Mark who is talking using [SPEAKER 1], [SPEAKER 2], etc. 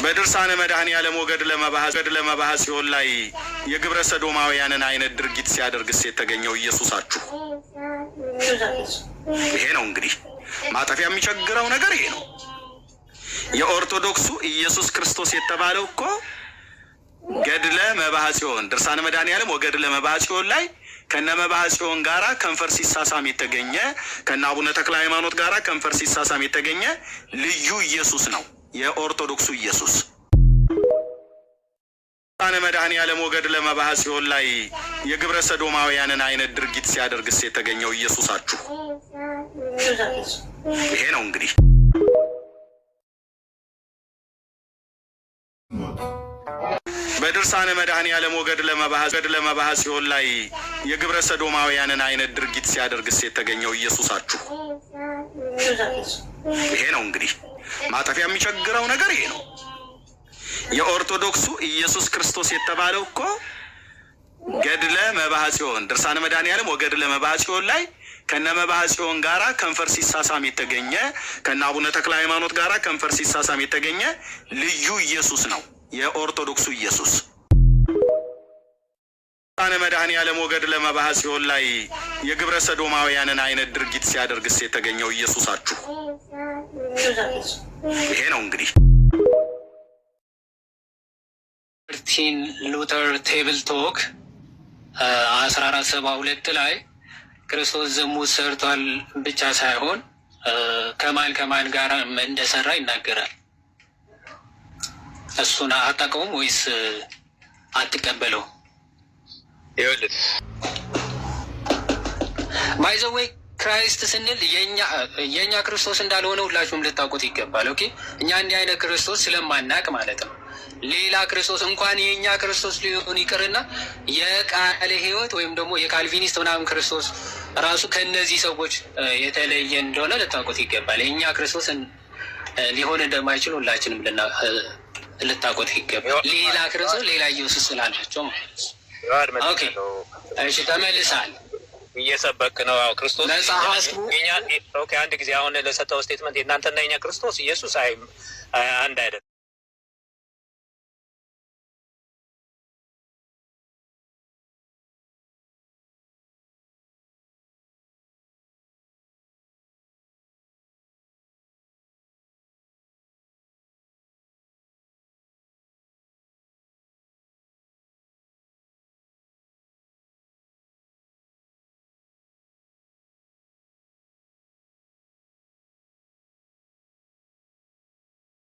[SPEAKER 1] በድርሳነ መድኃኔ ዓለም ወገድ ለመባህ ሲሆን ላይ የግብረ ሰዶማውያንን አይነት ድርጊት ሲያደርግስ የተገኘው ኢየሱሳችሁ ይሄ ነው። እንግዲህ ማጠፊያ የሚቸግረው ነገር ይሄ ነው። የኦርቶዶክሱ ኢየሱስ ክርስቶስ የተባለው እኮ ገድለ መባህ ጽዮን ድርሳነ መድኃኔ ዓለም ወገድለ መባህ ጽዮን ላይ ከነ መባህ ጽዮን ጋራ ከንፈር ሲሳሳም የተገኘ ከነ አቡነ ተክለ ሃይማኖት ጋራ ከንፈር ሲሳሳም የተገኘ ልዩ ኢየሱስ ነው። የኦርቶዶክሱ ኢየሱስ ድርሳነ መድኃኔ ዓለም ወገድለ መባህ ጽዮን ላይ የግብረ ሰዶማውያንን አይነት ድርጊት ሲያደርግስ የተገኘው ኢየሱሳችሁ ይሄ ነው። እንግዲህ በድርሳነ መድኃኔ ዓለም ወገድለ መባህ ጽዮን ላይ የግብረ ሰዶማውያንን አይነት ድርጊት ሲያደርግስ የተገኘው ኢየሱሳችሁ ይሄ ነው። እንግዲህ ማጠፊያ የሚቸግረው ነገር ይሄ ነው። የኦርቶዶክሱ ኢየሱስ ክርስቶስ የተባለው እኮ ገድለ መባህ ጽዮን ድርሳነ መድኃኔ ዓለም ወገድለ መባህ ጽዮን ላይ ከነ መባህ ጽዮን ጋራ ከንፈር ሲሳሳም የተገኘ ከነ አቡነ ተክለ ሃይማኖት ጋራ ከንፈር ሲሳሳም የተገኘ ልዩ ኢየሱስ ነው። የኦርቶዶክሱ ኢየሱስ ድርሳነ መድኃኔ ዓለም ወገድለ መባህ ጽዮን ላይ የግብረ ሰዶማውያንን አይነት ድርጊት ሲያደርግስ የተገኘው ኢየሱሳችሁ ይሄ ነው። እንግዲህ
[SPEAKER 2] ማርቲን ሉተር ቴብል ቶክ 1472 ላይ ክርስቶስ ዝሙት ሰርቷል ብቻ ሳይሆን ከማን ጋር እንደሰራ ይናገራል። እሱን አታውቀውም ወይስ አትቀበለው?
[SPEAKER 3] ይኸውልህ
[SPEAKER 2] ባይ ዘ ዌይ ክራይስት ስንል የኛ ክርስቶስ እንዳልሆነ ሁላችሁም ልታውቁት ይገባል። ኦኬ እኛ እንዲህ አይነት ክርስቶስ ስለማናቅ ማለት ነው። ሌላ ክርስቶስ እንኳን የኛ ክርስቶስ ሊሆን ይቅርና የቃለ ሕይወት ወይም ደግሞ የካልቪኒስት ምናምን ክርስቶስ ራሱ ከነዚህ ሰዎች የተለየ እንደሆነ ልታውቁት ይገባል። የኛ ክርስቶስ ሊሆን እንደማይችል ሁላችንም ልታውቁት ይገባል። ሌላ ክርስቶስ ሌላ ኢየሱስ ስላላቸው ማለት ነው። ኦኬ እሺ ተመልሳል።
[SPEAKER 3] እየሰበክ ነው ክርስቶስ
[SPEAKER 2] መጽሐፍቱ
[SPEAKER 3] ኦኬ አንድ ጊዜ አሁን ለሰጠው ስቴትመንት የእናንተና የኛ ክርስቶስ ኢየሱስ አንድ አይደለም።